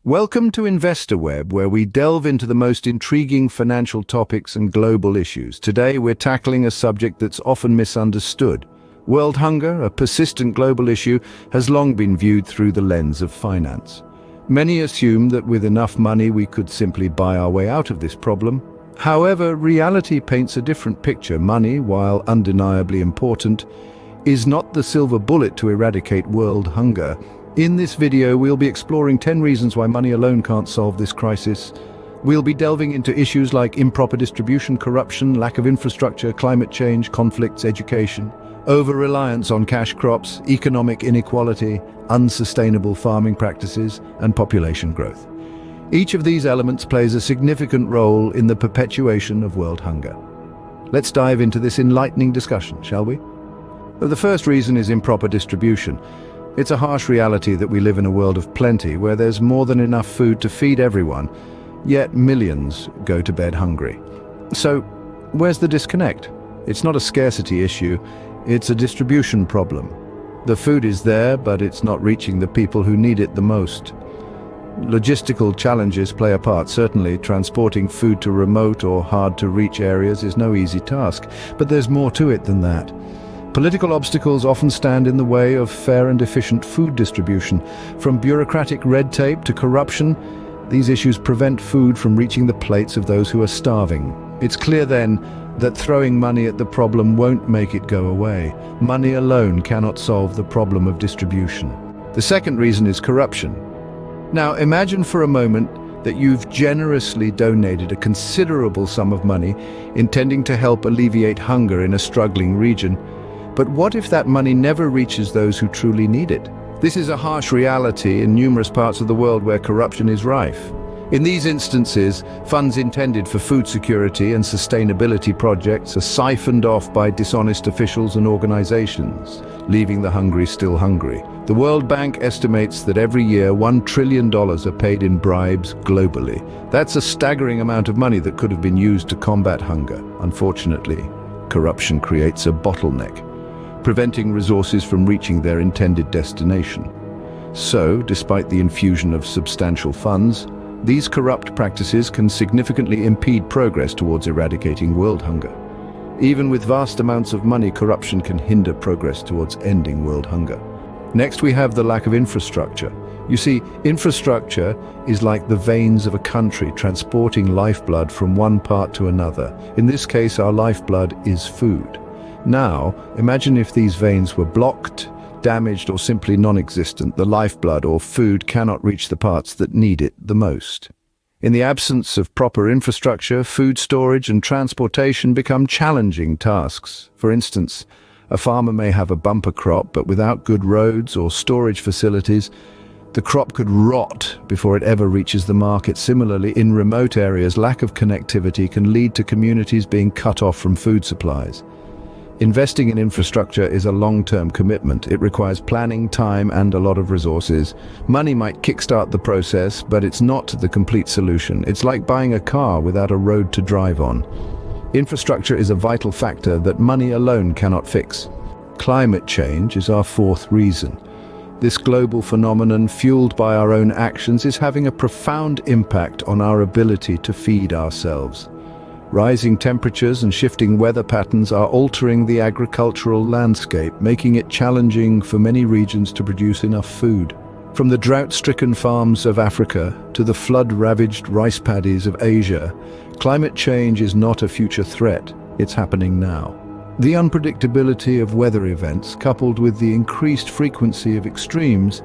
Welcome to InvestorWeb, where we delve into the most intriguing financial topics and global issues. Today, we're tackling a subject that's often misunderstood. World hunger, a persistent global issue, has long been viewed through the lens of finance. Many assume that with enough money we could simply buy our way out of this problem. However, reality paints a different picture. Money, while undeniably important, is not the silver bullet to eradicate world hunger. In this video, we'll be exploring 10 reasons why money alone can't solve this crisis. We'll be delving into issues like improper distribution, corruption, lack of infrastructure, climate change, conflicts, education, over-reliance on cash crops, economic inequality, unsustainable farming practices, and population growth. Each of these elements plays a significant role in the perpetuation of world hunger. Let's dive into this enlightening discussion, shall we? The first reason is improper distribution. It's a harsh reality that we live in a world of plenty, where there's more than enough food to feed everyone, yet millions go to bed hungry. So, where's the disconnect? It's not a scarcity issue, it's a distribution problem. The food is there, but it's not reaching the people who need it the most. Logistical challenges play a part. Certainly, transporting food to remote or hard-to-reach areas is no easy task, but there's more to it than that. Political obstacles often stand in the way of fair and efficient food distribution. From bureaucratic red tape to corruption, these issues prevent food from reaching the plates of those who are starving. It's clear then that throwing money at the problem won't make it go away. Money alone cannot solve the problem of distribution. The second reason is corruption. Now, imagine for a moment that you've generously donated a considerable sum of money intending to help alleviate hunger in a struggling region. But what if that money never reaches those who truly need it? This is a harsh reality in numerous parts of the world where corruption is rife. In these instances, funds intended for food security and sustainability projects are siphoned off by dishonest officials and organizations, leaving the hungry still hungry. The World Bank estimates that every year $1 trillion are paid in bribes globally. That's a staggering amount of money that could have been used to combat hunger. Unfortunately, corruption creates a bottleneck, preventing resources from reaching their intended destination. So, despite the infusion of substantial funds, these corrupt practices can significantly impede progress towards eradicating world hunger. Even with vast amounts of money, corruption can hinder progress towards ending world hunger. Next, we have the lack of infrastructure. You see, infrastructure is like the veins of a country transporting lifeblood from one part to another. In this case, our lifeblood is food. Now, imagine if these veins were blocked, damaged, or simply non-existent. The lifeblood or food cannot reach the parts that need it the most. In the absence of proper infrastructure, food storage and transportation become challenging tasks. For instance, a farmer may have a bumper crop, but without good roads or storage facilities, the crop could rot before it ever reaches the market. Similarly, in remote areas, lack of connectivity can lead to communities being cut off from food supplies. Investing in infrastructure is a long-term commitment. It requires planning, time, and a lot of resources. Money might kickstart the process, but it's not the complete solution. It's like buying a car without a road to drive on. Infrastructure is a vital factor that money alone cannot fix. Climate change is our fourth reason. This global phenomenon, fueled by our own actions, is having a profound impact on our ability to feed ourselves. Rising temperatures and shifting weather patterns are altering the agricultural landscape, making it challenging for many regions to produce enough food. From the drought-stricken farms of Africa to the flood-ravaged rice paddies of Asia, climate change is not a future threat, it's happening now. The unpredictability of weather events, coupled with the increased frequency of extremes,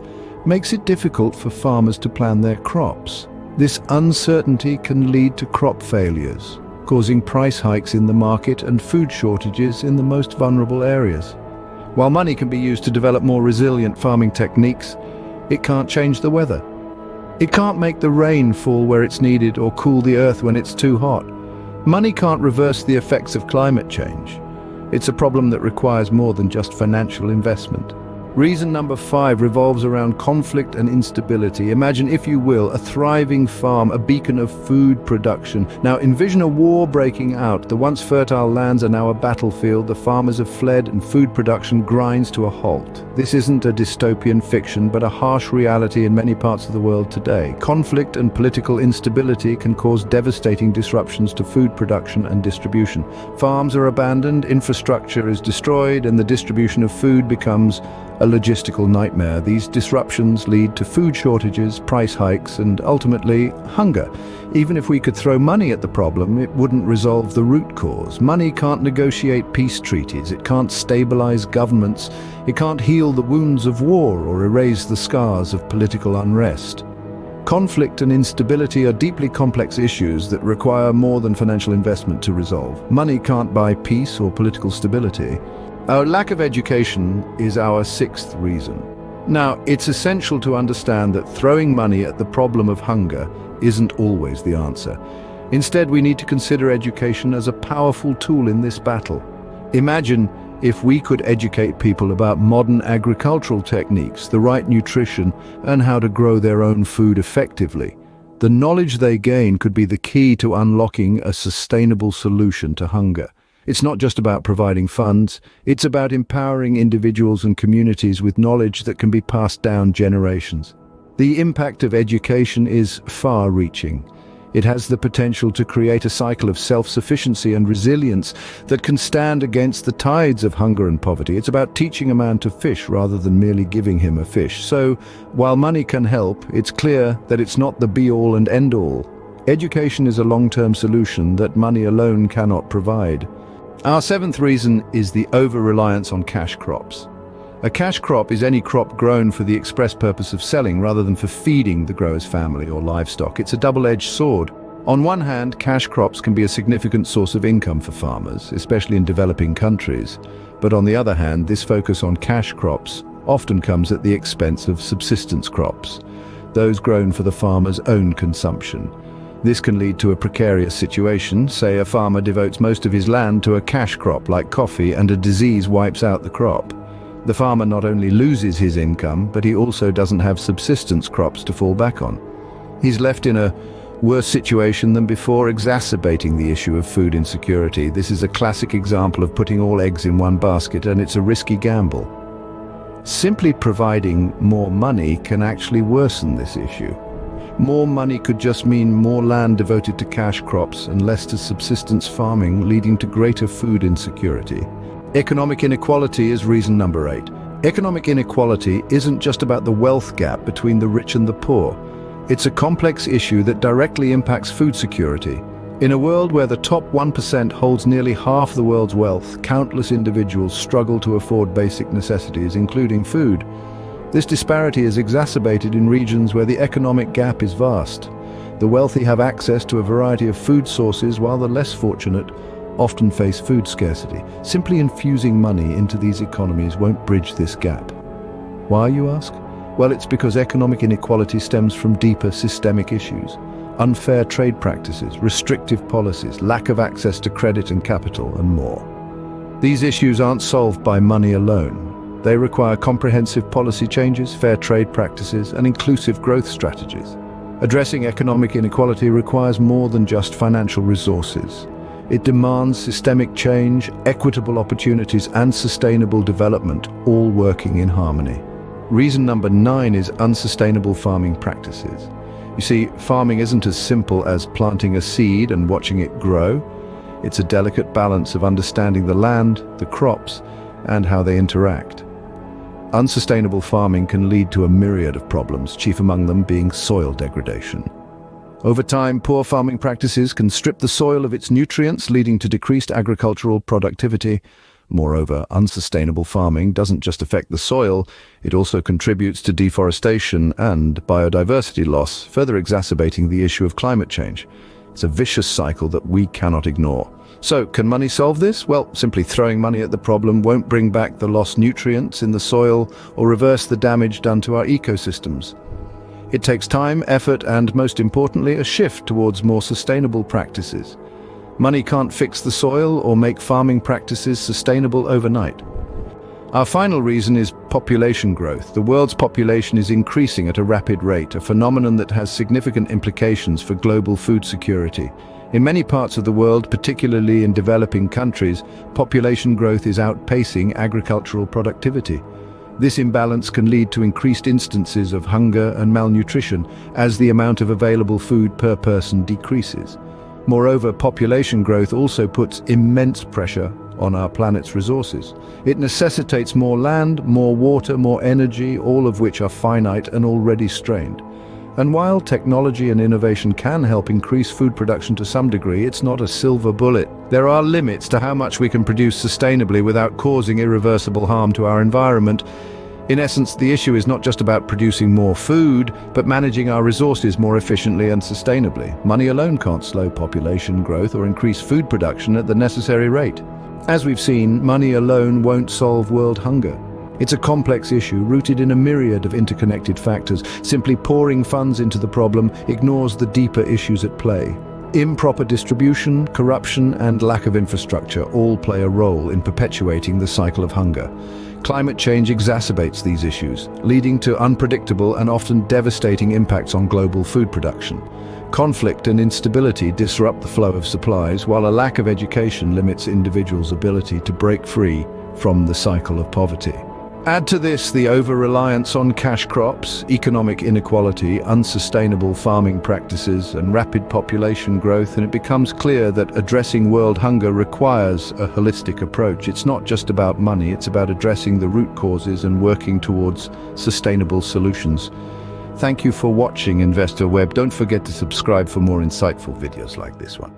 makes it difficult for farmers to plan their crops. This uncertainty can lead to crop failures, causing price hikes in the market and food shortages in the most vulnerable areas. While money can be used to develop more resilient farming techniques, it can't change the weather. It can't make the rain fall where it's needed or cool the earth when it's too hot. Money can't reverse the effects of climate change. It's a problem that requires more than just financial investment. Reason number 5 revolves around conflict and instability. Imagine, if you will, a thriving farm, a beacon of food production. Now envision a war breaking out. The once fertile lands are now a battlefield. The farmers have fled and food production grinds to a halt. This isn't a dystopian fiction, but a harsh reality in many parts of the world today. Conflict and political instability can cause devastating disruptions to food production and distribution. Farms are abandoned, infrastructure is destroyed, and the distribution of food becomes a logistical nightmare. These disruptions lead to food shortages, price hikes, and ultimately hunger. Even if we could throw money at the problem, it wouldn't resolve the root cause. Money can't negotiate peace treaties, it can't stabilize governments, it can't heal the wounds of war or erase the scars of political unrest. Conflict and instability are deeply complex issues that require more than financial investment to resolve. Money can't buy peace or political stability. Our lack of education is our 6th reason. Now, it's essential to understand that throwing money at the problem of hunger isn't always the answer. Instead, we need to consider education as a powerful tool in this battle. Imagine if we could educate people about modern agricultural techniques, the right nutrition, and how to grow their own food effectively. The knowledge they gain could be the key to unlocking a sustainable solution to hunger. It's not just about providing funds, it's about empowering individuals and communities with knowledge that can be passed down generations. The impact of education is far-reaching. It has the potential to create a cycle of self-sufficiency and resilience that can stand against the tides of hunger and poverty. It's about teaching a man to fish rather than merely giving him a fish. So, while money can help, it's clear that it's not the be-all and end-all. Education is a long-term solution that money alone cannot provide. Our 7th reason is the over-reliance on cash crops. A cash crop is any crop grown for the express purpose of selling rather than for feeding the grower's family or livestock. It's a double-edged sword. On one hand, cash crops can be a significant source of income for farmers, especially in developing countries. But on the other hand, this focus on cash crops often comes at the expense of subsistence crops, those grown for the farmer's own consumption. This can lead to a precarious situation. Say a farmer devotes most of his land to a cash crop like coffee and a disease wipes out the crop. The farmer not only loses his income, but he also doesn't have subsistence crops to fall back on. He's left in a worse situation than before, exacerbating the issue of food insecurity. This is a classic example of putting all eggs in one basket, and it's a risky gamble. Simply providing more money can actually worsen this issue. More money could just mean more land devoted to cash crops and less to subsistence farming, leading to greater food insecurity. Economic inequality is reason number 8. Economic inequality isn't just about the wealth gap between the rich and the poor. It's a complex issue that directly impacts food security. In a world where the top 1% holds nearly half the world's wealth, countless individuals struggle to afford basic necessities, including food. This disparity is exacerbated in regions where the economic gap is vast. The wealthy have access to a variety of food sources, while the less fortunate often face food scarcity. Simply infusing money into these economies won't bridge this gap. Why, you ask? Well, it's because economic inequality stems from deeper systemic issues. Unfair trade practices, restrictive policies, lack of access to credit and capital, and more. These issues aren't solved by money alone. They require comprehensive policy changes, fair trade practices, and inclusive growth strategies. Addressing economic inequality requires more than just financial resources. It demands systemic change, equitable opportunities, and sustainable development, all working in harmony. Reason number 9 is unsustainable farming practices. You see, farming isn't as simple as planting a seed and watching it grow. It's a delicate balance of understanding the land, the crops, and how they interact. Unsustainable farming can lead to a myriad of problems, chief among them being soil degradation. Over time, poor farming practices can strip the soil of its nutrients, leading to decreased agricultural productivity. Moreover, unsustainable farming doesn't just affect the soil, it also contributes to deforestation and biodiversity loss, further exacerbating the issue of climate change. It's a vicious cycle that we cannot ignore. So, can money solve this? Well, simply throwing money at the problem won't bring back the lost nutrients in the soil or reverse the damage done to our ecosystems. It takes time, effort, and most importantly, a shift towards more sustainable practices. Money can't fix the soil or make farming practices sustainable overnight. Our final reason is population growth. The world's population is increasing at a rapid rate, a phenomenon that has significant implications for global food security. In many parts of the world, particularly in developing countries, population growth is outpacing agricultural productivity. This imbalance can lead to increased instances of hunger and malnutrition as the amount of available food per person decreases. Moreover, population growth also puts immense pressure on our planet's resources. It necessitates more land, more water, more energy, all of which are finite and already strained. And while technology and innovation can help increase food production to some degree, it's not a silver bullet. There are limits to how much we can produce sustainably without causing irreversible harm to our environment. In essence, the issue is not just about producing more food, but managing our resources more efficiently and sustainably. Money alone can't slow population growth or increase food production at the necessary rate. As we've seen, money alone won't solve world hunger. It's a complex issue rooted in a myriad of interconnected factors. Simply pouring funds into the problem ignores the deeper issues at play. Improper distribution, corruption, and lack of infrastructure all play a role in perpetuating the cycle of hunger. Climate change exacerbates these issues, leading to unpredictable and often devastating impacts on global food production. Conflict and instability disrupt the flow of supplies, while a lack of education limits individuals' ability to break free from the cycle of poverty. Add to this the over-reliance on cash crops, economic inequality, unsustainable farming practices, and rapid population growth, and it becomes clear that addressing world hunger requires a holistic approach. It's not just about money, it's about addressing the root causes and working towards sustainable solutions. Thank you for watching Investor Web. Don't forget to subscribe for more insightful videos like this one.